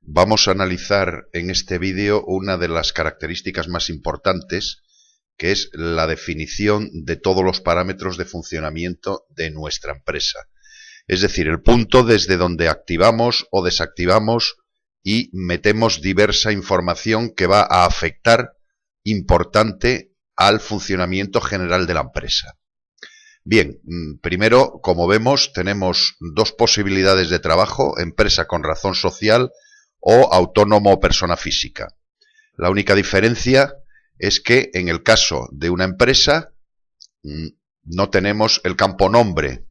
Vamos a analizar en este vídeo una de las características más importantes, que es la definición de todos los parámetros de funcionamiento de nuestra empresa. Es decir, el punto desde donde activamos o desactivamos y metemos diversa información que va a afectar importante al funcionamiento general de la empresa. Bien, primero, como vemos, tenemos dos posibilidades de trabajo: empresa con razón social o autónomo o persona física. La única diferencia es que en el caso de una empresa no tenemos el campo nombre,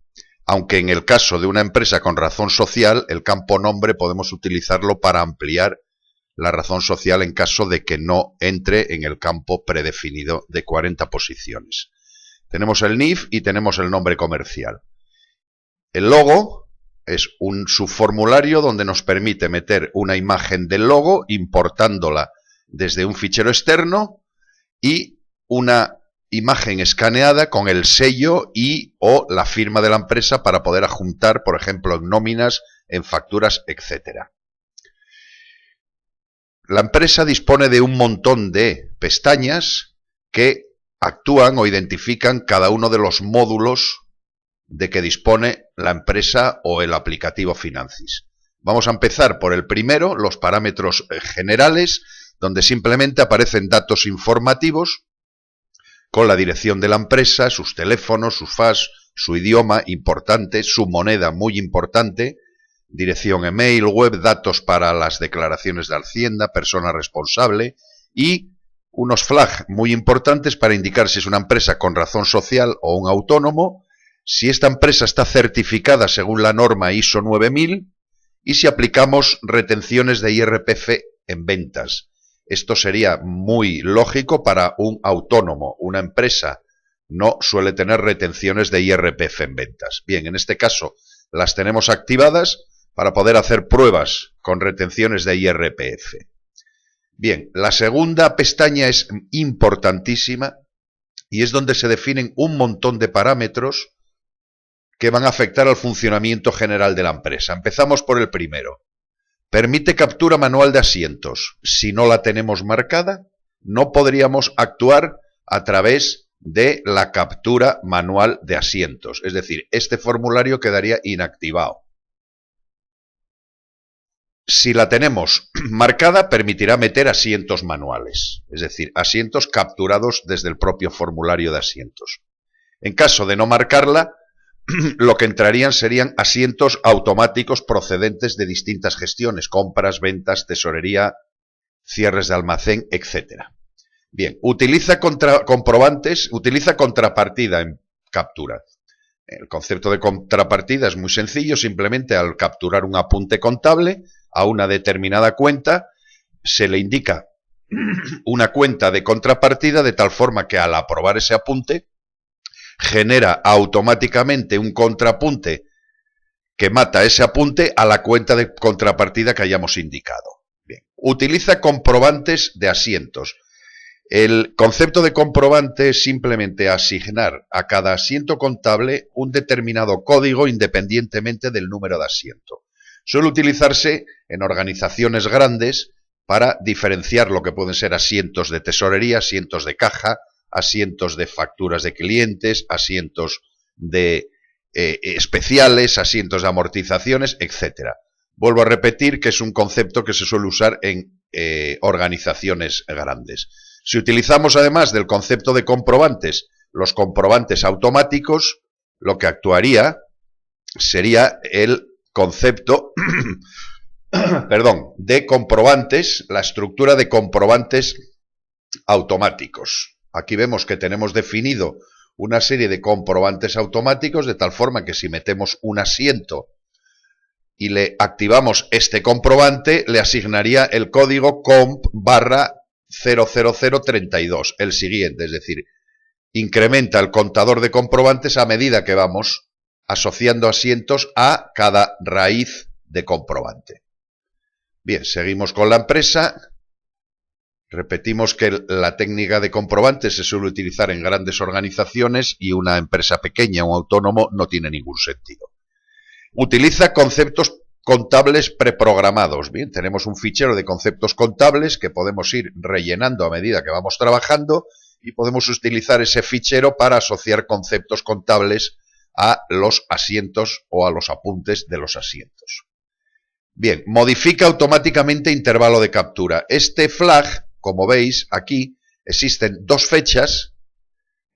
aunque en el caso de una empresa con razón social el campo nombre podemos utilizarlo para ampliar la razón social en caso de que no entre en el campo predefinido de 40 posiciones. Tenemos el NIF y tenemos el nombre comercial. El logo es un subformulario donde nos permite meter una imagen del logo importándola desde un fichero externo y una imagen escaneada con el sello y o la firma de la empresa para poder adjuntar, por ejemplo, en nóminas, en facturas, etc. La empresa dispone de un montón de pestañas que actúan o identifican cada uno de los módulos de que dispone la empresa o el aplicativo Financis. Vamos a empezar por el primero, los parámetros generales, donde simplemente aparecen datos informativos con la dirección de la empresa, sus teléfonos, sus fax, su idioma, importante, su moneda, muy importante, dirección email, web, datos para las declaraciones de Hacienda, persona responsable y unos flags muy importantes para indicar si es una empresa con razón social o un autónomo, si esta empresa está certificada según la norma ISO 9000 y si aplicamos retenciones de IRPF en ventas. Esto sería muy lógico para un autónomo. Una empresa no suele tener retenciones de IRPF en ventas. Bien, en este caso las tenemos activadas para poder hacer pruebas con retenciones de IRPF. Bien, la segunda pestaña es importantísima y es donde se definen un montón de parámetros que van a afectar al funcionamiento general de la empresa. Empezamos por el primero. Permite captura manual de asientos. Si no la tenemos marcada, no podríamos actuar a través de la captura manual de asientos. Es decir, este formulario quedaría inactivado. Si la tenemos marcada, permitirá meter asientos manuales, es decir, asientos capturados desde el propio formulario de asientos. En caso de no marcarla, lo que entrarían serían asientos automáticos procedentes de distintas gestiones, compras, ventas, tesorería, cierres de almacén, etc. Bien, utiliza comprobantes, utiliza contrapartida en captura. El concepto de contrapartida es muy sencillo, simplemente al capturar un apunte contable a una determinada cuenta, se le indica una cuenta de contrapartida de tal forma que al aprobar ese apunte genera automáticamente un contrapunte que mata ese apunte a la cuenta de contrapartida que hayamos indicado. Bien. Utiliza comprobantes de asientos. El concepto de comprobante es simplemente asignar a cada asiento contable un determinado código independientemente del número de asiento. Suele utilizarse en organizaciones grandes para diferenciar lo que pueden ser asientos de tesorería, asientos de caja, asientos de facturas de clientes, asientos de especiales, asientos de amortizaciones, etc. Vuelvo a repetir que es un concepto que se suele usar en organizaciones grandes. Si utilizamos además del concepto de comprobantes, los comprobantes automáticos, lo que actuaría sería el concepto de comprobantes, la estructura de comprobantes automáticos. Aquí vemos que tenemos definido una serie de comprobantes automáticos de tal forma que si metemos un asiento y le activamos este comprobante, le asignaría el código comp/00032, el siguiente, es decir, incrementa el contador de comprobantes a medida que vamos asociando asientos a cada raíz de comprobante. Bien, seguimos con la empresa. Repetimos que la técnica de comprobantes se suele utilizar en grandes organizaciones y una empresa pequeña, un autónomo, no tiene ningún sentido. Utiliza conceptos contables preprogramados. Bien, tenemos un fichero de conceptos contables que podemos ir rellenando a medida que vamos trabajando y podemos utilizar ese fichero para asociar conceptos contables a los asientos o a los apuntes de los asientos. Bien, modifica automáticamente intervalo de captura. Este flag, como veis aquí, existen dos fechas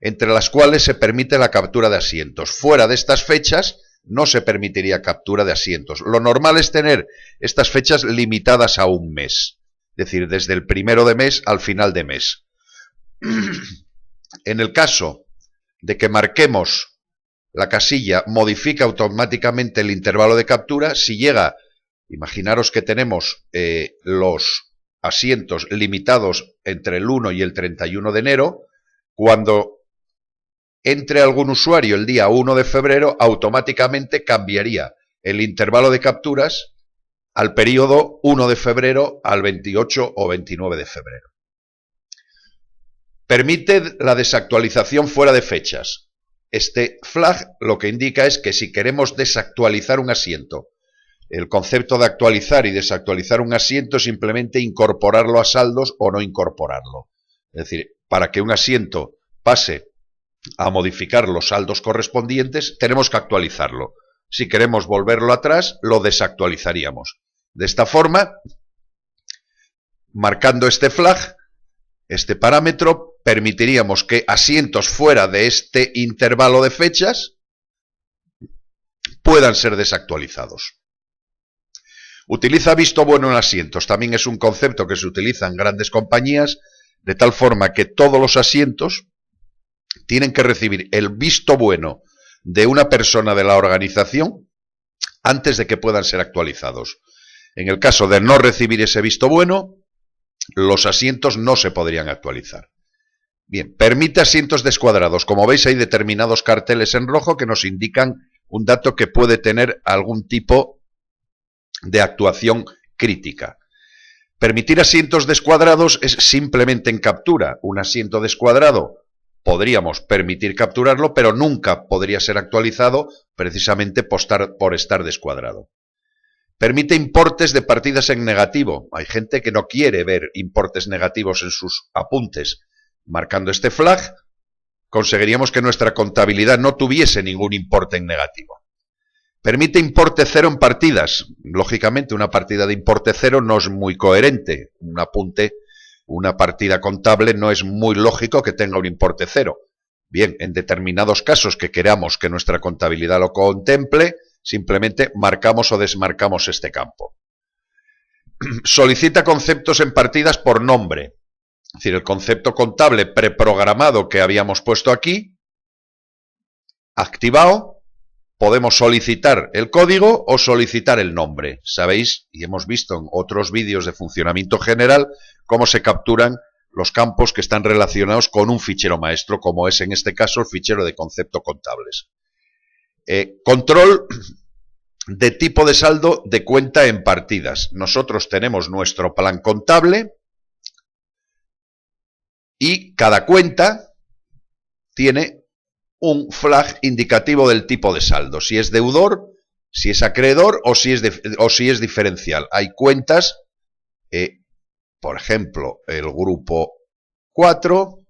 entre las cuales se permite la captura de asientos. Fuera de estas fechas no se permitiría captura de asientos. Lo normal es tener estas fechas limitadas a un mes, es decir, desde el primero de mes al final de mes. En el caso de que marquemos la casilla modifica automáticamente el intervalo de captura, si llega, imaginaros que tenemos los asientos limitados entre el 1 y el 31 de enero, cuando entre algún usuario el día 1 de febrero, automáticamente cambiaría el intervalo de capturas al periodo 1 de febrero al 28 o 29 de febrero. Permite la desactualización fuera de fechas. Este flag lo que indica es que si queremos desactualizar un asiento, el concepto de actualizar y desactualizar un asiento es simplemente incorporarlo a saldos o no incorporarlo. Es decir, para que un asiento pase a modificar los saldos correspondientes, tenemos que actualizarlo. Si queremos volverlo atrás, lo desactualizaríamos. De esta forma, marcando este flag, este parámetro, permitiríamos que asientos fuera de este intervalo de fechas puedan ser desactualizados. Utiliza visto bueno en asientos. También es un concepto que se utiliza en grandes compañías, de tal forma que todos los asientos tienen que recibir el visto bueno de una persona de la organización antes de que puedan ser actualizados. En el caso de no recibir ese visto bueno, los asientos no se podrían actualizar. Bien, permite asientos descuadrados. Como veis, hay determinados carteles en rojo que nos indican un dato que puede tener algún tipo de actuación crítica. Permitir asientos descuadrados es simplemente en captura. Un asiento descuadrado podríamos permitir capturarlo, pero nunca podría ser actualizado precisamente por estar descuadrado. Permite importes de partidas en negativo. Hay gente que no quiere ver importes negativos en sus apuntes. Marcando este flag, conseguiríamos que nuestra contabilidad no tuviese ningún importe en negativo. Permite importe cero en partidas. Lógicamente, una partida de importe cero no es muy coherente. Un apunte, una partida contable, no es muy lógico que tenga un importe cero. Bien, en determinados casos que queramos que nuestra contabilidad lo contemple, simplemente marcamos o desmarcamos este campo. Solicita conceptos en partidas por nombre. Es decir, el concepto contable preprogramado que habíamos puesto aquí, activado, podemos solicitar el código o solicitar el nombre. Sabéis, y hemos visto en otros vídeos de funcionamiento general, cómo se capturan los campos que están relacionados con un fichero maestro, como es en este caso el fichero de concepto contables. Control de tipo de saldo de cuenta en partidas. Nosotros tenemos nuestro plan contable y cada cuenta tiene un flag indicativo del tipo de saldo, si es deudor, si es acreedor o si es diferencial. Hay cuentas, por ejemplo, el grupo 4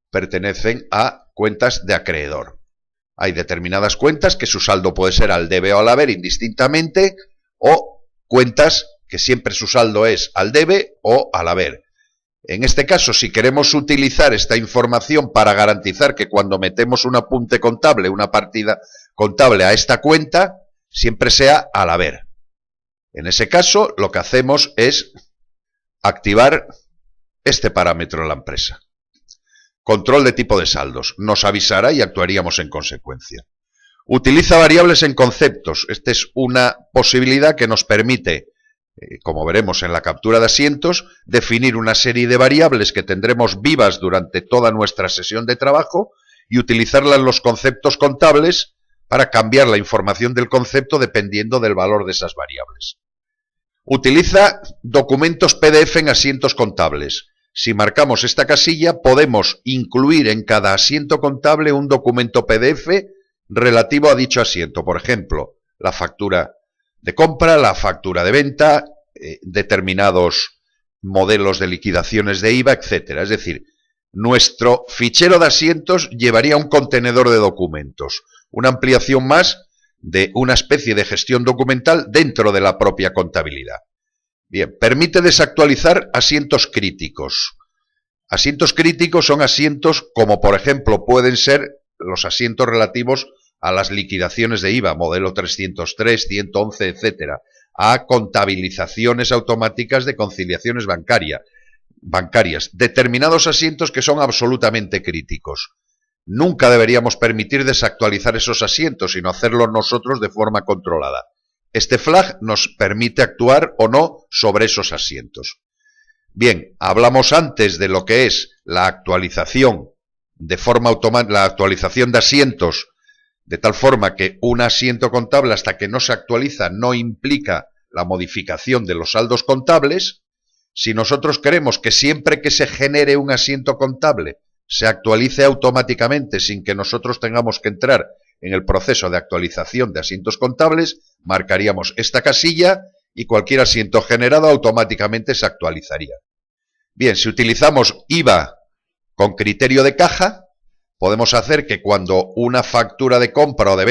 pertenecen a cuentas de acreedor. Hay determinadas cuentas que su saldo puede ser al debe o al haber indistintamente, o cuentas que siempre su saldo es al debe o al haber. En este caso, si queremos utilizar esta información para garantizar que cuando metemos un apunte contable, una partida contable a esta cuenta, siempre sea al haber. En ese caso, lo que hacemos es activar este parámetro en la empresa. Control de tipo de saldos. Nos avisará y actuaríamos en consecuencia. Utiliza variables en conceptos. Esta es una posibilidad que nos permite, como veremos en la captura de asientos, definir una serie de variables que tendremos vivas durante toda nuestra sesión de trabajo y utilizarlas en los conceptos contables para cambiar la información del concepto dependiendo del valor de esas variables. Utiliza documentos PDF en asientos contables. Si marcamos esta casilla, podemos incluir en cada asiento contable un documento PDF relativo a dicho asiento. Por ejemplo, la factura de compra, la factura de venta, determinados modelos de liquidaciones de IVA, etcétera. Es decir, nuestro fichero de asientos llevaría un contenedor de documentos, una ampliación más de una especie de gestión documental dentro de la propia contabilidad. Bien, permite desactualizar asientos críticos. Asientos críticos son asientos como, por ejemplo, pueden ser los asientos relativos a las liquidaciones de IVA, modelo 303, 111, etcétera, a contabilizaciones automáticas de conciliaciones bancarias, determinados asientos que son absolutamente críticos. Nunca deberíamos permitir desactualizar esos asientos, sino hacerlo nosotros de forma controlada. Este flag nos permite actuar o no sobre esos asientos. Bien, hablamos antes de lo que es la actualización de forma automática, la actualización de asientos, de tal forma que un asiento contable hasta que no se actualiza no implica la modificación de los saldos contables. Si nosotros queremos que siempre que se genere un asiento contable se actualice automáticamente sin que nosotros tengamos que entrar en el proceso de actualización de asientos contables, marcaríamos esta casilla y cualquier asiento generado automáticamente se actualizaría. Bien, si utilizamos IVA con criterio de caja, podemos hacer que cuando una factura de compra o de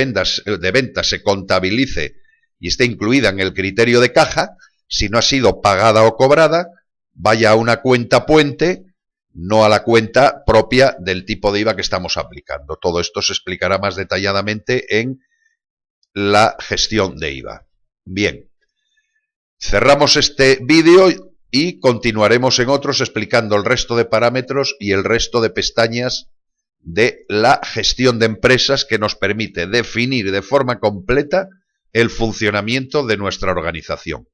venta se contabilice y esté incluida en el criterio de caja, si no ha sido pagada o cobrada, vaya a una cuenta puente, no a la cuenta propia del tipo de IVA que estamos aplicando. Todo esto se explicará más detalladamente en la gestión de IVA. Bien, cerramos este vídeo y continuaremos en otros explicando el resto de parámetros y el resto de pestañas de la gestión de empresas que nos permite definir de forma completa el funcionamiento de nuestra organización.